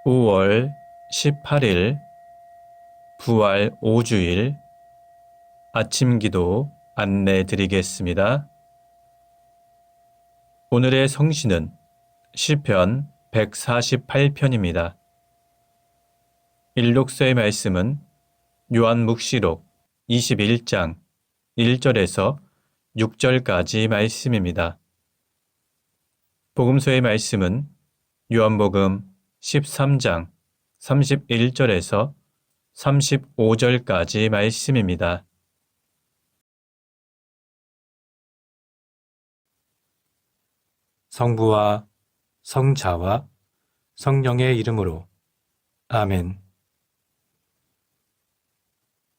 5월 18일 부활 5주일 아침 기도 안내 드리겠습니다. 오늘의 성시는 시편 148편입니다. 일독서의 말씀은 요한묵시록 21장 1절에서 6절까지 말씀입니다. 복음서의 말씀은 요한복음 13장 31절에서 35절까지 말씀입니다. 성부와 성자와 성령의 이름으로 아멘.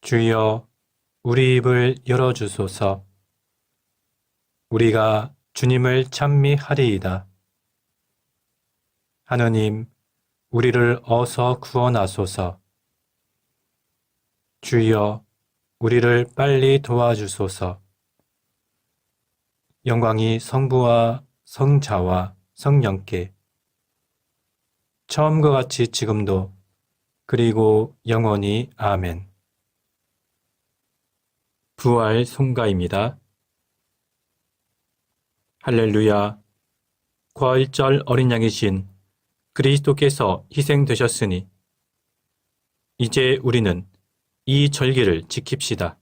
주여, 우리 입을 열어주소서. 우리가 주님을 찬미하리이다. 하느님, 우리를 어서 구원하소서. 주여, 우리를 빨리 도와주소서. 영광이 성부와 성자와 성령께 처음과 같이 지금도 그리고 영원히 아멘. 부활 송가입니다. 할렐루야. 부활절 어린 양이신 그리스도께서 희생되셨으니 이제 우리는 이 절기를 지킵시다.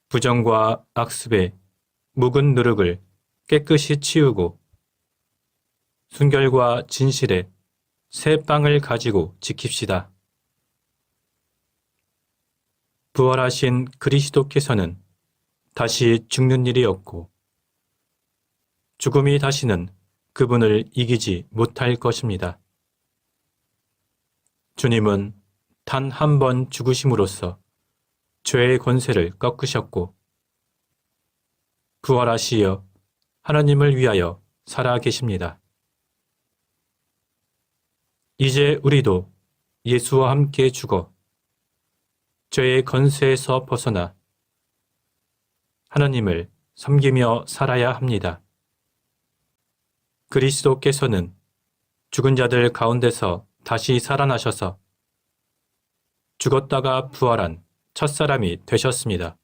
부정과 악습의 묵은 누룩을 깨끗이 치우고 순결과 진실의 새 빵을 가지고 지킵시다. 부활하신 그리스도께서는 다시 죽는 일이 없고 죽음이 다시는 그분을 이기지 못할 것입니다. 주님은 단 한 번 죽으심으로써 죄의 권세를 꺾으셨고 부활하시어 하나님을 위하여 살아 계십니다. 이제 우리도 예수와 함께 죽어 죄의 권세에서 벗어나 하나님을 섬기며 살아야 합니다. 그리스도께서는 죽은 자들 가운데서 다시 살아나셔서 죽었다가 부활한 첫사람이 되셨습니다.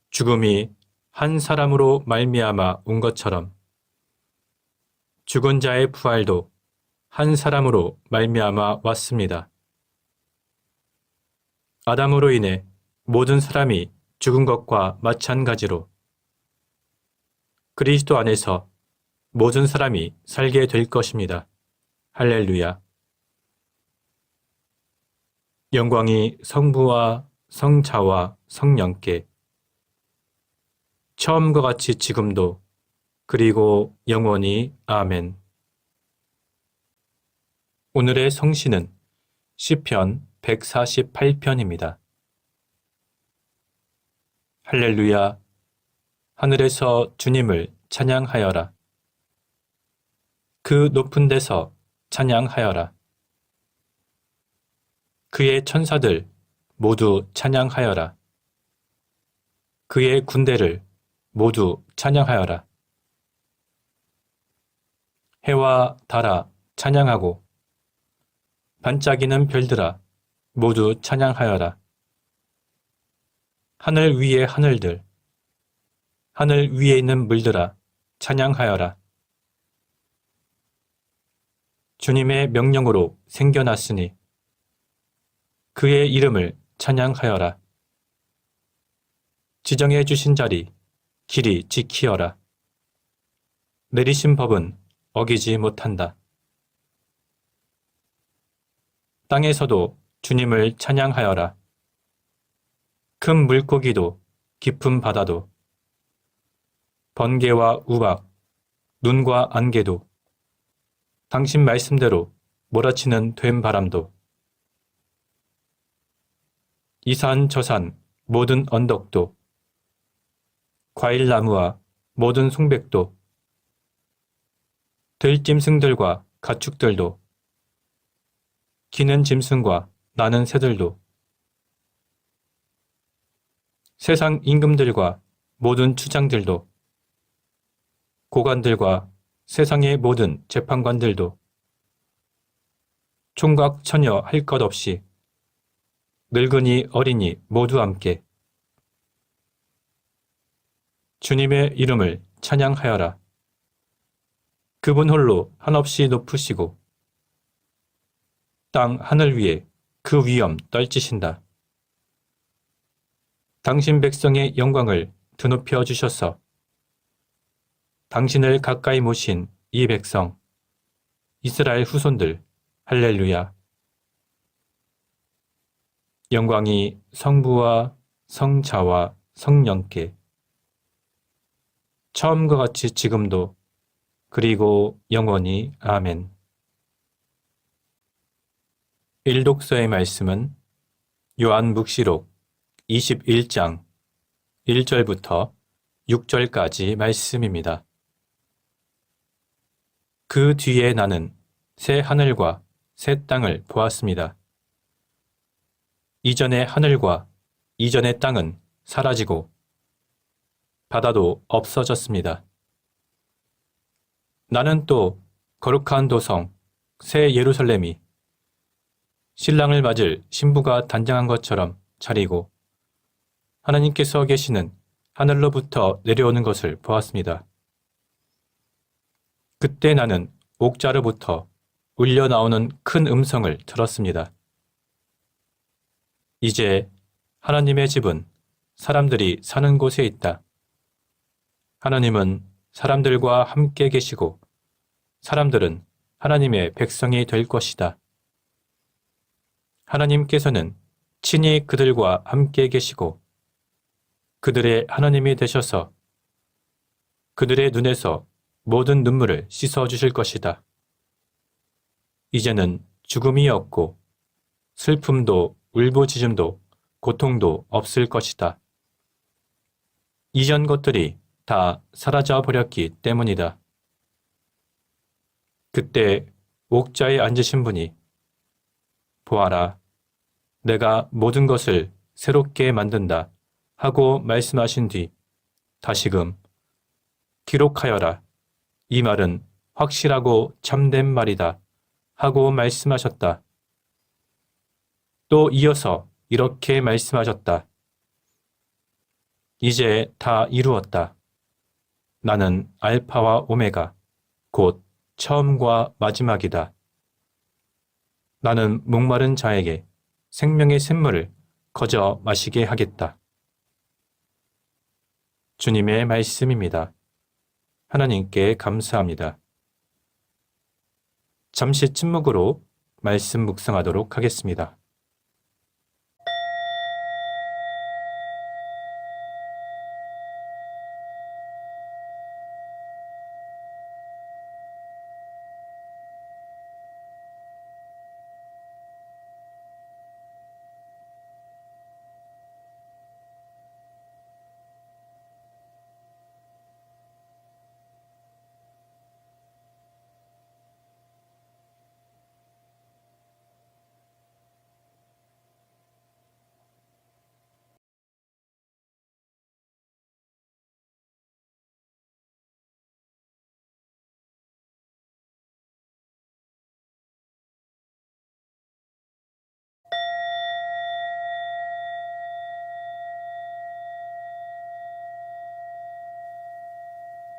죽음이 한 사람으로 말미암아 온 것처럼 죽은 자의 부활도 한 사람으로 말미암아 왔습니다. 아담으로 인해 모든 사람이 죽은 것과 마찬가지로 그리스도 안에서 모든 사람이 살게 될 것입니다. 할렐루야. 영광이 성부와 성자와 성령께 처음과 같이 지금도 그리고 영원히 아멘. 오늘의 성시는 시편 148편입니다. 할렐루야. 하늘에서 주님을 찬양하여라. 그 높은 데서 찬양하여라. 그의 천사들 모두 찬양하여라. 그의 군대를 모두 찬양하여라. 해와 달아 찬양하고 반짝이는 별들아 모두 찬양하여라. 하늘 위의 하늘들, 하늘 위에 있는 물들아 찬양하여라. 주님의 명령으로 생겨났으니 그의 이름을 찬양하여라. 지정해 주신 자리 길이 지키어라. 내리신 법은 어기지 못한다. 땅에서도 주님을 찬양하여라. 큰 물고기도 깊은 바다도 번개와 우박, 눈과 안개도 당신 말씀대로 몰아치는 된 바람도 이 산 저 산 모든 언덕도 과일나무와 모든 송백도 들짐승들과 가축들도 기는 짐승과 나는 새들도 세상 임금들과 모든 추장들도 고관들과 세상의 모든 재판관들도 총각 처녀 할 것 없이 늙은이 어린이 모두 함께 주님의 이름을 찬양하여라. 그분 홀로 한없이 높으시고 땅 하늘 위에 그 위엄 떨치신다. 당신 백성의 영광을 드높여 주셔서 당신을 가까이 모신 이 백성 이스라엘 후손들 할렐루야. 영광이 성부와 성자와 성령께 처음과 같이 지금도 그리고 영원히 아멘. 일독서의 말씀은 요한묵시록 21장 1절부터 6절까지 말씀입니다. 그 뒤에 나는 새 하늘과 새 땅을 보았습니다. 이전의 하늘과 이전의 땅은 사라지고 바다도 없어졌습니다. 나는 또 거룩한 도성 새 예루살렘이 신랑을 맞을 신부가 단장한 것처럼 차리고 하나님께서 계시는 하늘로부터 내려오는 것을 보았습니다. 그때 나는 옥자로부터 울려 나오는 큰 음성을 들었습니다. 이제 하나님의 집은 사람들이 사는 곳에 있다. 하나님은 사람들과 함께 계시고 사람들은 하나님의 백성이 될 것이다. 하나님께서는 친히 그들과 함께 계시고 그들의 하나님이 되셔서 그들의 눈에서 모든 눈물을 씻어 주실 것이다. 이제는 죽음이 없고 슬픔도 울부짖음도 고통도 없을 것이다. 이전 것들이 다 사라져 버렸기 때문이다. 그때 옥자에 앉으신 분이 보아라, 내가 모든 것을 새롭게 만든다 하고 말씀하신 뒤 다시금 기록하여라. 이 말은 확실하고 참된 말이다 하고 말씀하셨다. 또 이어서 이렇게 말씀하셨다. 이제 다 이루었다. 나는 알파와 오메가, 곧 처음과 마지막이다. 나는 목마른 자에게 생명의 샘물을 거저 마시게 하겠다. 주님의 말씀입니다. 하나님께 감사합니다. 잠시 침묵으로 말씀 묵상하도록 하겠습니다.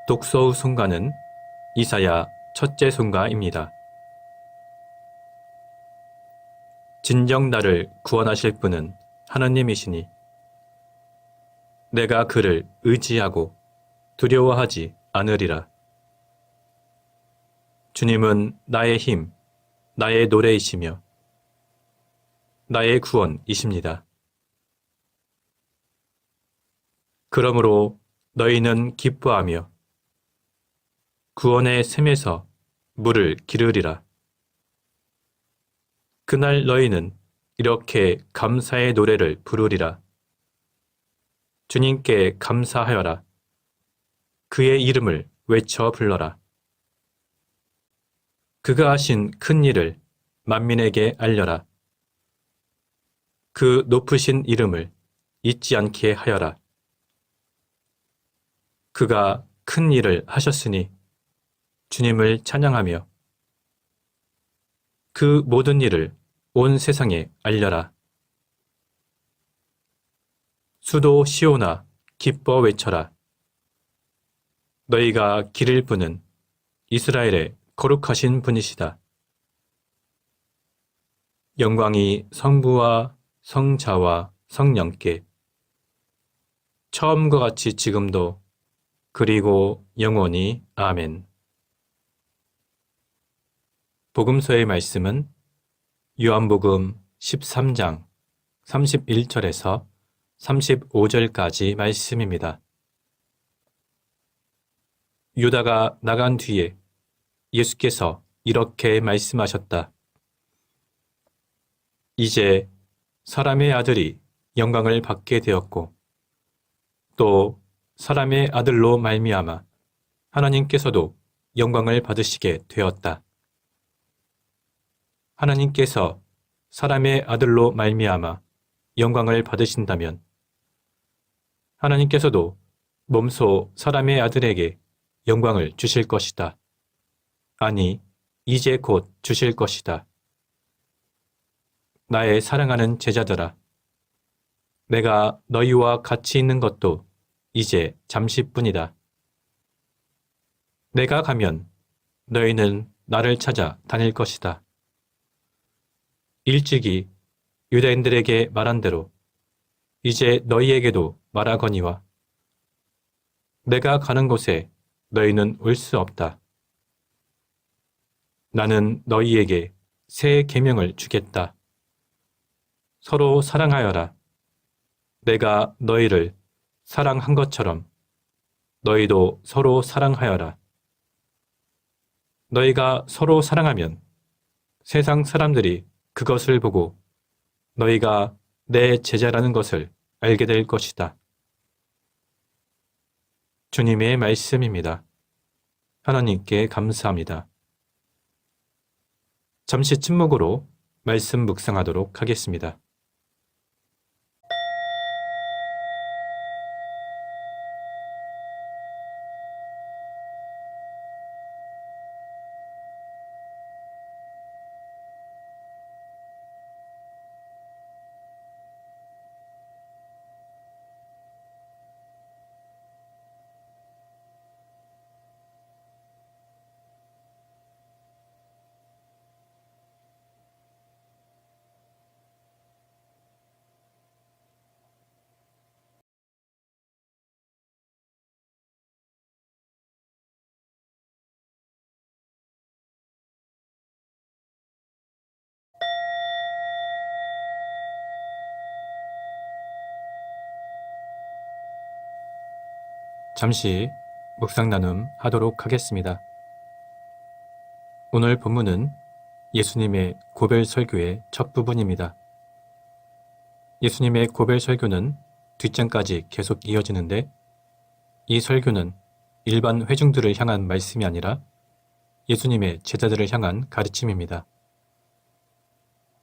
독서 후 순가는 이사야 첫째 순가입니다. 진정 나를 구원하실 분은 하나님이시니 내가 그를 의지하고 두려워하지 않으리라. 주님은 나의 힘, 나의 노래이시며 나의 구원이십니다. 그러므로 너희는 기뻐하며 구원의 샘에서 물을 기르리라. 그날 너희는 이렇게 감사의 노래를 부르리라. 주님께 감사하여라. 그의 이름을 외쳐 불러라. 그가 하신 큰 일을 만민에게 알려라. 그 높으신 이름을 잊지 않게 하여라. 그가 큰 일을 하셨으니 주님을 찬양하며 그 모든 일을 온 세상에 알려라. 수도 시온아 기뻐 외쳐라. 너희가 기를 부는 이스라엘의 거룩하신 분이시다. 영광이 성부와 성자와 성령께 처음과 같이 지금도 그리고 영원히 아멘. 복음서의 말씀은 요한복음 13장 31절에서 35절까지 말씀입니다. 유다가 나간 뒤에 예수께서 이렇게 말씀하셨다. 이제 사람의 아들이 영광을 받게 되었고 또 사람의 아들로 말미암아 하나님께서도 영광을 받으시게 되었다. 하나님께서 사람의 아들로 말미암아 영광을 받으신다면 하나님께서도 몸소 사람의 아들에게 영광을 주실 것이다. 아니, 이제 곧 주실 것이다. 나의 사랑하는 제자들아, 내가 너희와 같이 있는 것도 이제 잠시뿐이다. 내가 가면 너희는 나를 찾아 다닐 것이다. 일찍이 유대인들에게 말한 대로 이제 너희에게도 말하거니와 내가 가는 곳에 너희는 올 수 없다. 나는 너희에게 새 계명을 주겠다. 서로 사랑하여라. 내가 너희를 사랑한 것처럼 너희도 서로 사랑하여라. 너희가 서로 사랑하면 세상 사람들이 그것을 보고 너희가 내 제자라는 것을 알게 될 것이다. 주님의 말씀입니다. 하나님께 감사합니다. 잠시 침묵으로 말씀 묵상하도록 하겠습니다. 잠시 묵상 나눔 하도록 하겠습니다. 오늘 본문은 예수님의 고별 설교의 첫 부분입니다. 예수님의 고별 설교는 뒷장까지 계속 이어지는데 이 설교는 일반 회중들을 향한 말씀이 아니라 예수님의 제자들을 향한 가르침입니다.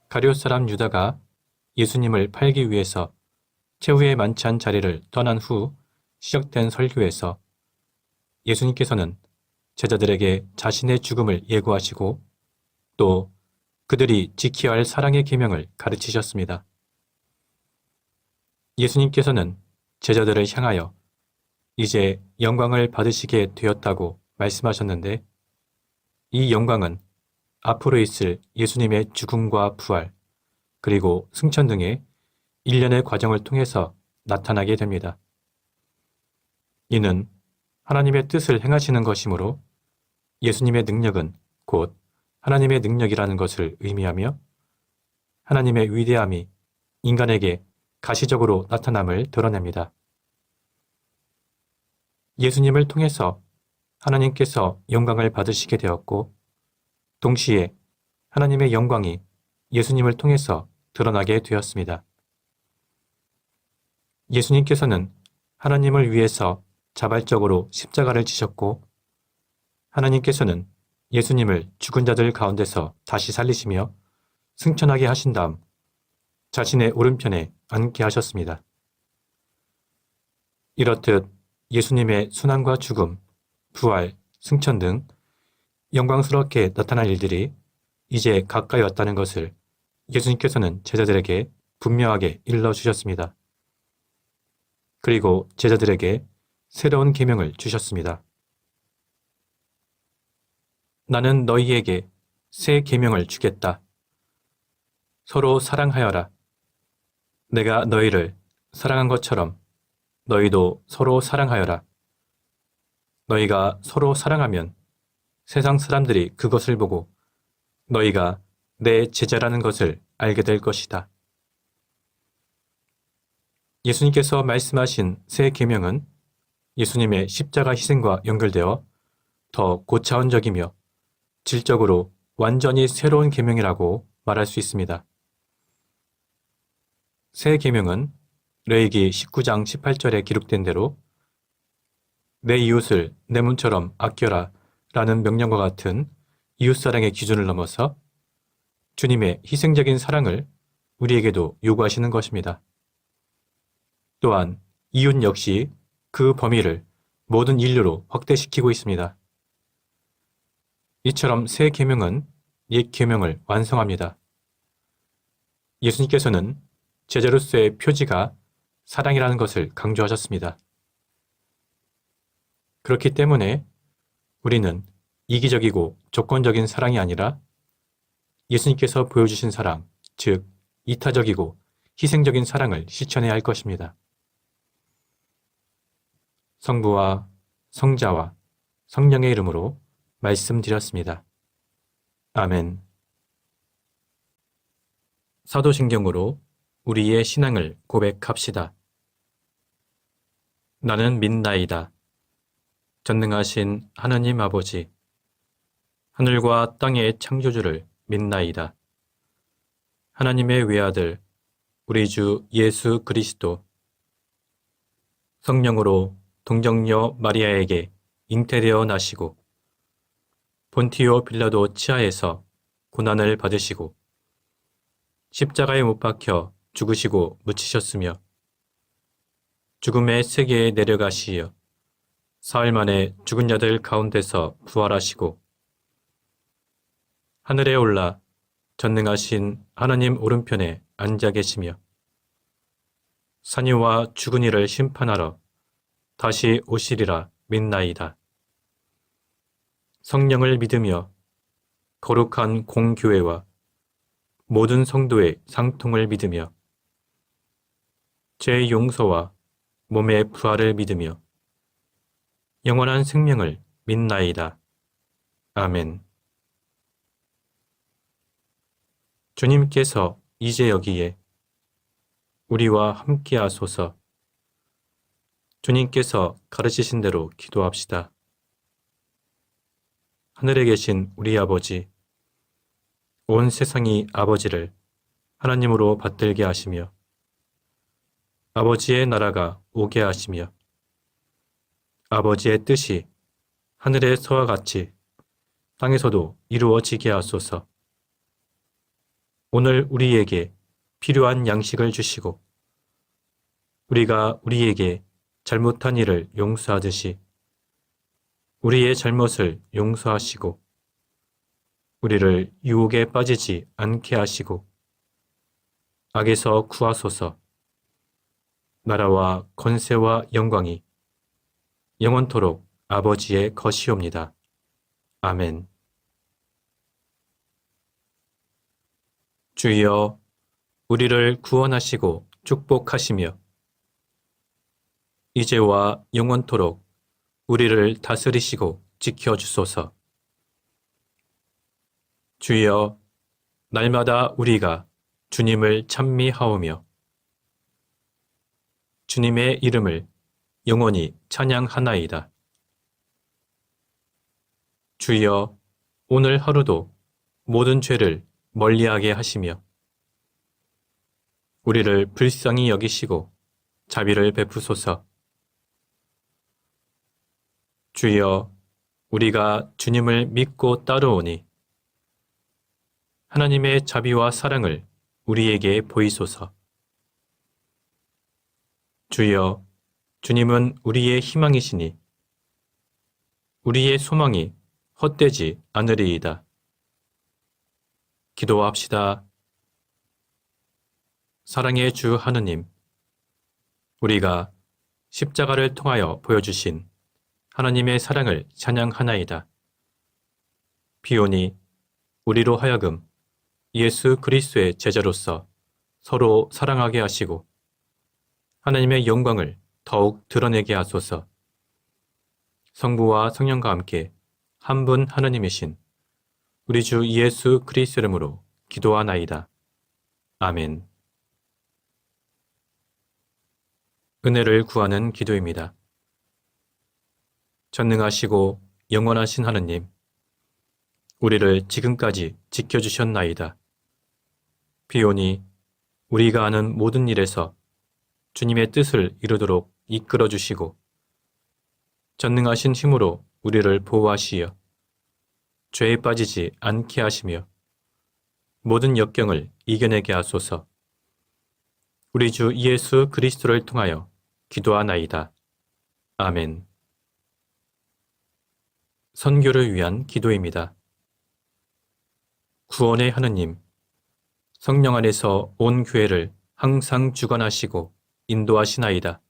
가룟 사람 유다가 예수님을 팔기 위해서 최후의 만찬 자리를 떠난 후 시작된 설교에서 예수님께서는 제자들에게 자신의 죽음을 예고하시고 또 그들이 지켜야 할 사랑의 계명을 가르치셨습니다. 예수님께서는 제자들을 향하여 이제 영광을 받으시게 되었다고 말씀하셨는데 이 영광은 앞으로 있을 예수님의 죽음과 부활 그리고 승천 등의 일련의 과정을 통해서 나타나게 됩니다. 이는 하나님의 뜻을 행하시는 것이므로 예수님의 능력은 곧 하나님의 능력이라는 것을 의미하며 하나님의 위대함이 인간에게 가시적으로 나타남을 드러냅니다. 예수님을 통해서 하나님께서 영광을 받으시게 되었고 동시에 하나님의 영광이 예수님을 통해서 드러나게 되었습니다. 예수님께서는 하나님을 위해서 자발적으로 십자가를 지셨고 하나님께서는 예수님을 죽은 자들 가운데서 다시 살리시며 승천하게 하신 다음 자신의 오른편에 앉게 하셨습니다. 이렇듯 예수님의 순환과 죽음, 부활, 승천 등 영광스럽게 나타날 일들이 이제 가까이 왔다는 것을 예수님께서는 제자들에게 분명하게 일러주셨습니다. 그리고 제자들에게 새로운 계명을 주셨습니다. 나는 너희에게 새 계명을 주겠다. 서로 사랑하여라. 내가 너희를 사랑한 것처럼 너희도 서로 사랑하여라. 너희가 서로 사랑하면 세상 사람들이 그것을 보고 너희가 내 제자라는 것을 알게 될 것이다. 예수님께서 말씀하신 새 계명은 예수님의 십자가 희생과 연결되어 더 고차원적이며 질적으로 완전히 새로운 계명이라고 말할 수 있습니다. 새 계명은 레위기 19장 18절에 기록된 대로 내 이웃을 내 몸처럼 아껴라 라는 명령과 같은 이웃사랑의 기준을 넘어서 주님의 희생적인 사랑을 우리에게도 요구하시는 것입니다. 또한 이웃 역시 그 범위를 모든 인류로 확대시키고 있습니다. 이처럼 새 계명은 옛 계명을 완성합니다. 예수님께서는 제자로서의 표지가 사랑이라는 것을 강조하셨습니다. 그렇기 때문에 우리는 이기적이고 조건적인 사랑이 아니라 예수님께서 보여주신 사랑, 즉 이타적이고 희생적인 사랑을 실천해야 할 것입니다. 성부와 성자와 성령의 이름으로 말씀드렸습니다. 아멘. 사도신경으로 우리의 신앙을 고백합시다. 나는 믿나이다. 전능하신 하느님 아버지, 하늘과 땅의 창조주를 믿나이다. 하나님의 외아들, 우리 주 예수 그리스도, 성령으로 동정녀 마리아에게 잉태되어 나시고 본티오 빌라도 치하에서 고난을 받으시고 십자가에 못 박혀 죽으시고 묻히셨으며 죽음의 세계에 내려가시어 사흘 만에 죽은 자들 가운데서 부활하시고 하늘에 올라 전능하신 하나님 오른편에 앉아 계시며 산이와 죽은 이를 심판하러 다시 오시리라 믿나이다. 성령을 믿으며 거룩한 공교회와 모든 성도의 상통을 믿으며 죄의 용서와 몸의 부활을 믿으며 영원한 생명을 믿나이다. 아멘. 주님께서 이제 여기에 우리와 함께하소서. 주님께서 가르치신 대로 기도합시다. 하늘에 계신 우리 아버지, 온 세상이 아버지를 하나님으로 받들게 하시며 아버지의 나라가 오게 하시며 아버지의 뜻이 하늘에서와 같이 땅에서도 이루어지게 하소서. 오늘 우리에게 필요한 양식을 주시고 우리가 우리에게 잘못한 일을 용서하듯이 우리의 잘못을 용서하시고 우리를 유혹에 빠지지 않게 하시고 악에서 구하소서. 나라와 권세와 영광이 영원토록 아버지의 것이옵니다. 아멘. 주여, 우리를 구원하시고 축복하시며 이제와 영원토록 우리를 다스리시고 지켜주소서. 주여, 날마다 우리가 주님을 찬미하오며 주님의 이름을 영원히 찬양하나이다. 주여, 오늘 하루도 모든 죄를 멀리하게 하시며 우리를 불쌍히 여기시고 자비를 베푸소서. 주여, 우리가 주님을 믿고 따르오니 하나님의 자비와 사랑을 우리에게 보이소서. 주여, 주님은 우리의 희망이시니 우리의 소망이 헛되지 않으리이다. 기도합시다. 사랑의 주 하느님, 우리가 십자가를 통하여 보여주신 하나님의 사랑을 찬양하나이다. 비오니 우리로 하여금 예수 그리스도의 제자로서 서로 사랑하게 하시고 하나님의 영광을 더욱 드러내게 하소서. 성부와 성령과 함께 한 분 하느님이신 우리 주 예수 그리스도 이름으로 기도하나이다. 아멘. 은혜를 구하는 기도입니다. 전능하시고 영원하신 하느님, 우리를 지금까지 지켜주셨나이다. 비오니 우리가 하는 모든 일에서 주님의 뜻을 이루도록 이끌어 주시고 전능하신 힘으로 우리를 보호하시어 죄에 빠지지 않게 하시며 모든 역경을 이겨내게 하소서. 우리 주 예수 그리스도를 통하여 기도하나이다. 아멘. 선교를 위한 기도입니다. 구원의 하느님, 성령 안에서 온 교회를 항상 주관하시고 인도하시나이다.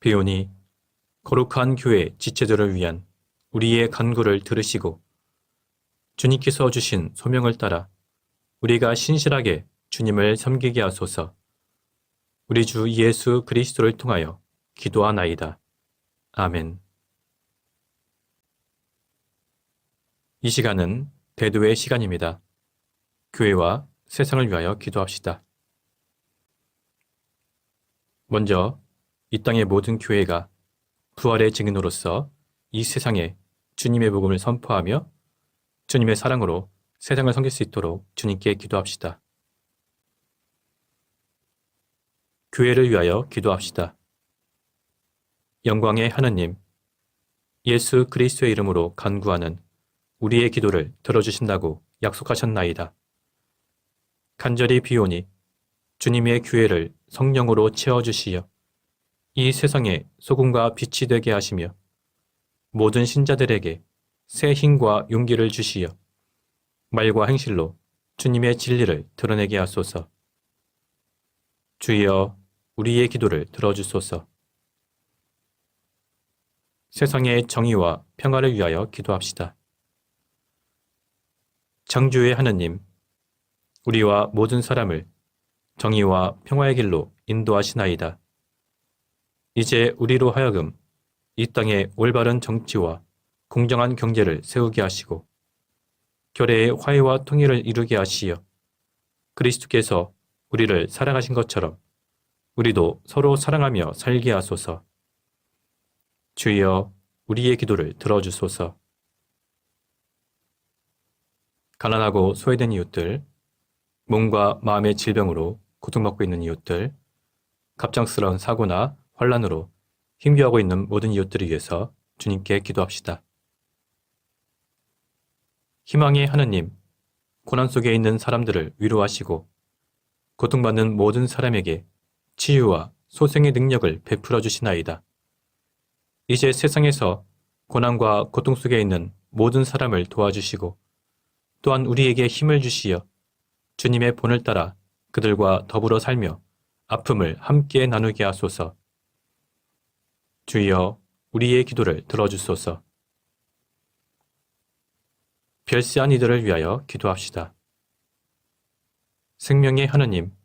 비오니 거룩한 교회 지체들을 위한 우리의 간구를 들으시고 주님께서 주신 소명을 따라 우리가 신실하게 주님을 섬기게 하소서. 우리 주 예수 그리스도를 통하여 기도하나이다. 아멘. 이 시간은 대도의 시간입니다. 교회와 세상을 위하여 기도합시다. 먼저 이 땅의 모든 교회가 부활의 증인으로서 이 세상에 주님의 복음을 선포하며 주님의 사랑으로 세상을 섬길 수 있도록 주님께 기도합시다. 교회를 위하여 기도합시다. 영광의 하느님, 예수 그리스도의 이름으로 간구하는 우리의 기도를 들어주신다고 약속하셨나이다. 간절히 비오니 주님의 교회를 성령으로 채워주시어 이 세상에 소금과 빛이 되게 하시며 모든 신자들에게 새 힘과 용기를 주시어 말과 행실로 주님의 진리를 드러내게 하소서. 주여, 우리의 기도를 들어주소서. 세상의 정의와 평화를 위하여 기도합시다. 창조의 하느님, 우리와 모든 사람을 정의와 평화의 길로 인도하시나이다. 이제 우리로 하여금 이 땅에 올바른 정치와 공정한 경제를 세우게 하시고 결의의 화해와 통일을 이루게 하시어 그리스도께서 우리를 사랑하신 것처럼 우리도 서로 사랑하며 살게 하소서. 주여, 우리의 기도를 들어주소서. 가난하고 소외된 이웃들, 몸과 마음의 질병으로 고통받고 있는 이웃들, 갑작스러운 사고나 환란으로 힘겨워하고 있는 모든 이웃들을 위해서 주님께 기도합시다. 희망의 하느님, 고난 속에 있는 사람들을 위로하시고 고통받는 모든 사람에게 치유와 소생의 능력을 베풀어 주시나이다. 이제 세상에서 고난과 고통 속에 있는 모든 사람을 도와주시고 또한 우리에게 힘을 주시어 주님의 본을 따라 그들과 더불어 살며 아픔을 함께 나누게 하소서. 주여, 우리의 기도를 들어주소서. 별세한 이들을 위하여 기도합시다. 생명의 하느님,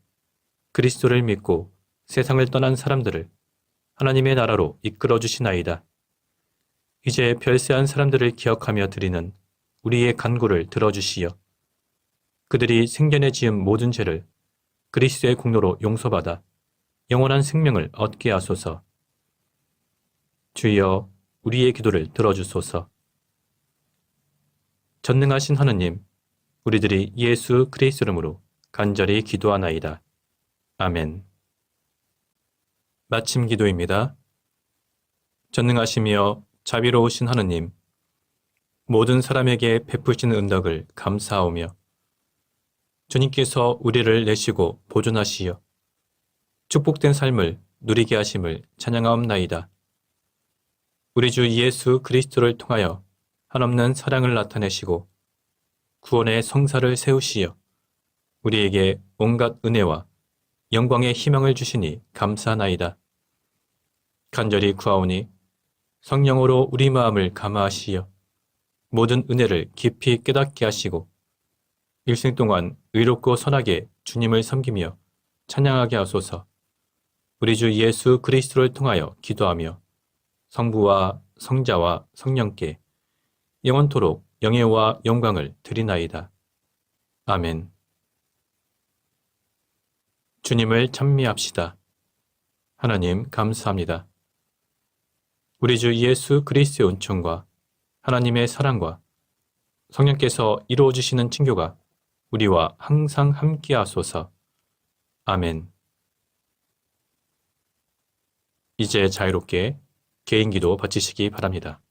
그리스도를 믿고 세상을 떠난 사람들을 하나님의 나라로 이끌어 주시나이다. 이제 별세한 사람들을 기억하며 드리는 우리의 간구를 들어주시어 그들이 생전에 지은 모든 죄를 그리스도의 공로로 용서받아 영원한 생명을 얻게 하소서. 주여, 우리의 기도를 들어주소서. 전능하신 하느님, 우리들이 예수 그리스도 이름으로 간절히 기도하나이다. 아멘. 마침 기도입니다. 전능하시며 자비로우신 하느님, 모든 사람에게 베푸시는 은덕을 감사하오며 주님께서 우리를 내시고 보존하시어 축복된 삶을 누리게 하심을 찬양하옵나이다. 우리 주 예수 그리스도를 통하여 한없는 사랑을 나타내시고 구원의 성사를 세우시어 우리에게 온갖 은혜와 영광의 희망을 주시니 감사하나이다. 간절히 구하오니 성령으로 우리 마음을 감화하시어 모든 은혜를 깊이 깨닫게 하시고 일생 동안 의롭고 선하게 주님을 섬기며 찬양하게 하소서. 우리 주 예수 그리스도를 통하여 기도하며 성부와 성자와 성령께 영원토록 영예와 영광을 드리나이다. 아멘. 주님을 찬미합시다. 하나님 감사합니다. 우리 주 예수 그리스도의 은총과 하나님의 사랑과 성령께서 이루어 주시는 친교가 우리와 항상 함께 하소서. 아멘. 이제 자유롭게 개인기도 바치시기 바랍니다.